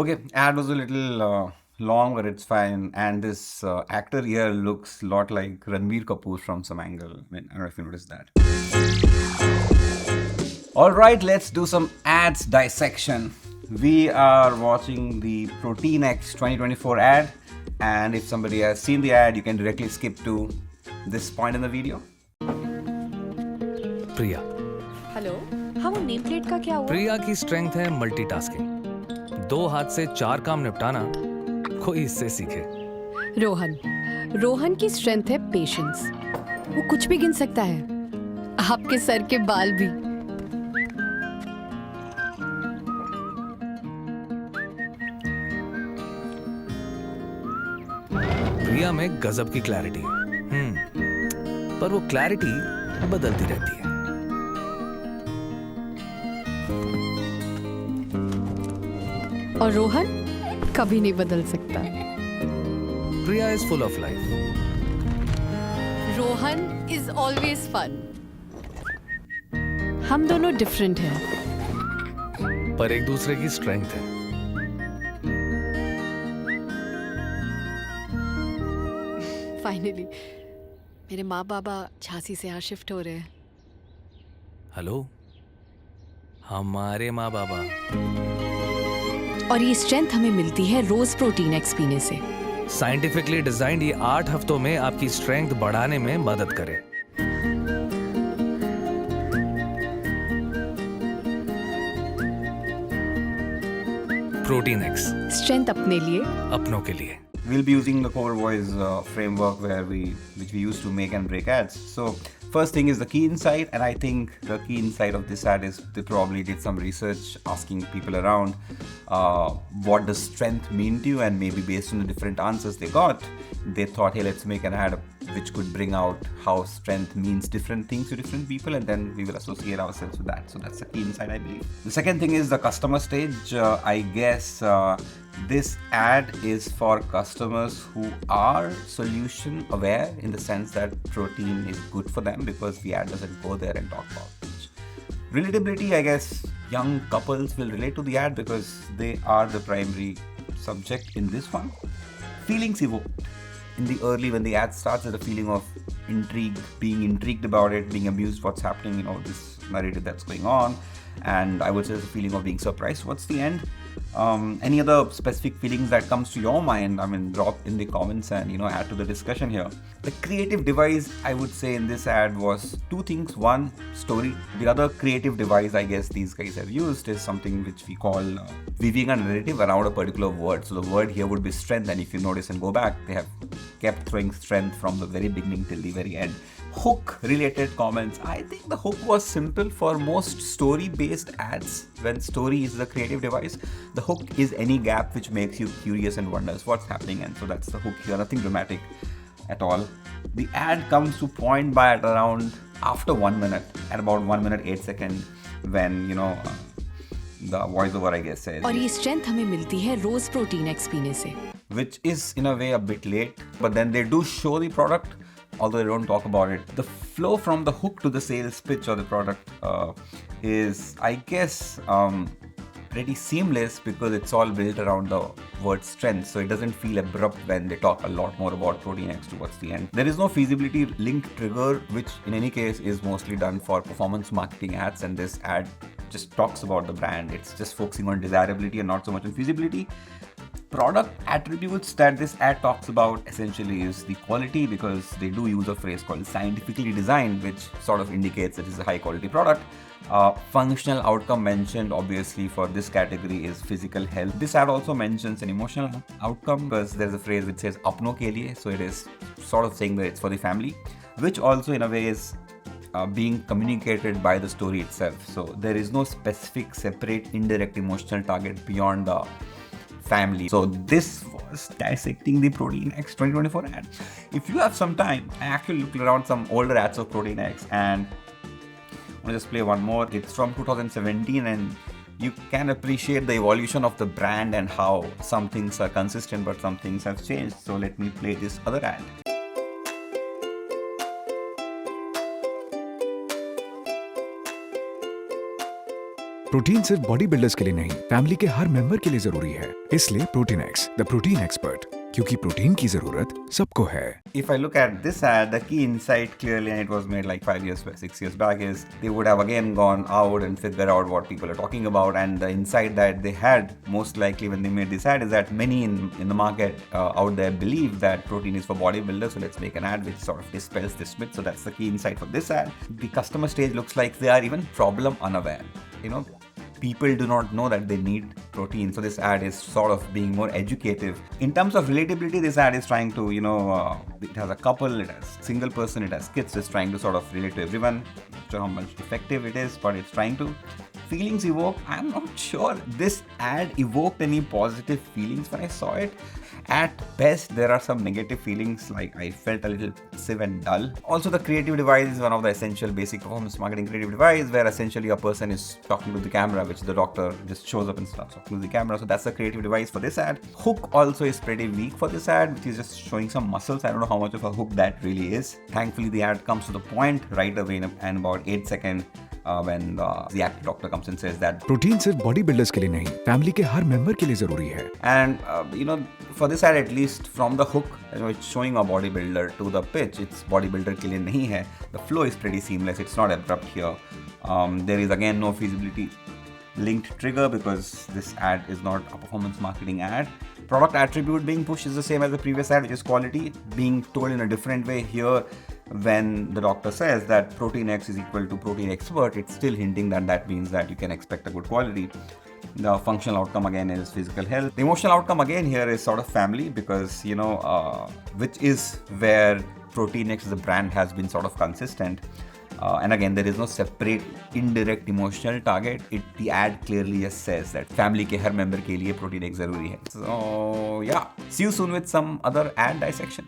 Okay, ad was a little long, but it's fine. And this actor here looks a lot like Ranbir Kapoor from some angle. I mean, I don't know if you noticed that. All right, let's do some ads dissection. We are watching the ProtineX 2024 ad, and if somebody has seen the ad, you can directly skip to this point in the video. Priya hello हाँ वो name plate का क्या हुआ? प्रिया की strength है multitasking. 2 हाथ से 4 काम निपटाना, कोई इससे सीखे। रोहन की स्ट्रेंथ है पेशेंस। वो कुछ भी गिन सकता है, आपके सर के बाल भी। प्रिया में गजब की क्लैरिटी है, पर वो क्लैरिटी बदलती रहती है। और रोहन कभी नहीं बदल सकता। Priya is full of life. Rohan is always fun. हम दोनों डिफरेंट हैं, पर एक दूसरे की स्ट्रेंथ है। फाइनली मेरे माँ बाबा झांसी से यहाँ शिफ्ट हो रहे हैं। हेलो, हमारे माँ बाबा। और ये स्ट्रेंथ हमें मिलती है रोज प्रोटीनएक्स पीने से। साइंटिफिकली डिजाइन्ड ये 8 हफ्तों में आपकी स्ट्रेंथ बढ़ाने में मदद करे। प्रोटीनेक्स, स्ट्रेंथ अपने लिए, अपनों के लिए। We'll be using the CoreVoice framework which we use to make and break ads. So first thing is the key insight, and I think the key insight of this ad is they probably did some research asking people around what does strength mean to you, and maybe based on the different answers they got, they thought, hey, let's make an ad which could bring out how strength means different things to different people, and then we will associate ourselves with that. So that's the key insight, I believe. The second thing is the customer stage. I guess this ad is for customers who are solution aware, in the sense that protein is good for them, because the ad doesn't go there and talk about it. Relatability, I guess young couples will relate to the ad because they are the primary subject in this one. Feelings evoked. In the early, when the ad starts, there's a feeling of intrigue, being intrigued about it, being amused what's happening, this narrative that's going on. And I would say there's a feeling of being surprised. What's the end? Any other specific feelings that comes to your mind? I mean, drop in the comments and add to the discussion here. The creative device, I would say, in this ad was 2 things. One, story. The other creative device I guess these guys have used is something which we call weaving a narrative around a particular word. So the word here would be strength, and if you notice and go back, they have kept throwing strength from the very beginning till the very end. Hook related comments. I think the hook was simple for most story based ads. When story is the creative device, the hook is any gap which makes you curious and wonders what's happening, and so that's the hook here. Nothing dramatic at all. The ad comes to point by at around after 1 minute, at about 1 minute 8 seconds, when the voiceover, I guess, says, और ये strength हमें मिलती है रोज प्रोटीनएक्स पीने से, which is in a way a bit late, but then they do show the product, although they don't talk about it. The flow from the hook to the sales pitch of the product is, I guess, pretty seamless, because it's all built around the word strength, so it doesn't feel abrupt when they talk a lot more about ProtineX towards the end. There is no feasibility link trigger, which in any case is mostly done for performance marketing ads, and this ad just talks about the brand. It's just focusing on desirability and not so much on feasibility. Product attributes that this ad talks about essentially is the quality, because they do use a phrase called scientifically designed, which sort of indicates that it's a high quality product. Functional outcome mentioned, obviously, for this category is physical health. This ad also mentions an emotional outcome, because there's a phrase which says apno ke liye, so it is sort of saying that it's for the family, which also in a way is being communicated by the story itself. So there is no specific separate indirect emotional target beyond the family. So this was dissecting the ProtineX 2024 ad. If you have some time, I actually looked around some older ads of ProtineX, and I'm gonna just play one more. It's from 2017, and you can appreciate the evolution of the brand and how some things are consistent but some things have changed. So let me play this other ad. Protein सिर्फ body builders के लिए नहीं, family के हर member के लिए जरूरी है। इसलिए ProtineX, द प्रोटीन एक्सपर्ट, क्योंकि प्रोटीन की जरूरत सबको है। If I look at this ad, the key insight clearly, and it was made like 6 years back, is they would have again gone out and figured out what people are talking about. And the insight that they had most likely when they made this ad is that many in the market out there believe that protein is for bodybuilders. So let's make an ad which sort of dispels this myth. So that's the key insight for this ad. The customer stage looks like they are even problem unaware. You know, people do not know that they need protein. So this ad is sort of being more educative. In terms of relatability, this ad is trying to, it has a couple, it has single person, it has kids. It's trying to sort of relate to everyone. Not sure how much effective it is, but it's trying to. Feelings evoke, I'm not sure this ad evoked any positive feelings when I saw it. At best, there are some negative feelings, like I felt a little passive and dull. Also, the creative device is one of the essential basic performance marketing creative device, where essentially a person is talking to the camera, which the doctor just shows up and starts talking to the camera. So that's the creative device for this ad. Hook also is pretty weak for this ad, which is just showing some muscles. I don't know how much of a hook that really is. Thankfully, the ad comes to the point right away in about 8 seconds. When the actor doctor comes and says that protein सिर्फ body builders के लिए नहीं, family के हर member के लिए जरूरी है। and for this ad, at least from the hook, it's showing a bodybuilder to the pitch. It's bodybuilder के लिए नहीं है. The flow is pretty seamless. It's not abrupt here. There is again no feasibility linked trigger because this ad is not a performance marketing ad. Product attribute being pushed is the same as the previous ad, which is quality being told in a different way here. When the doctor says that ProtineX is equal to protein expert, it's still hinting that that means that you can expect a good quality. The functional outcome again is physical health. The emotional outcome again here is sort of family because, which is where ProtineX as a brand has been sort of consistent. And again, there is no separate indirect emotional target. The ad clearly just says that family के हर member के लिए ProtineX जरूरी है. So yeah, see you soon with some other ad dissection.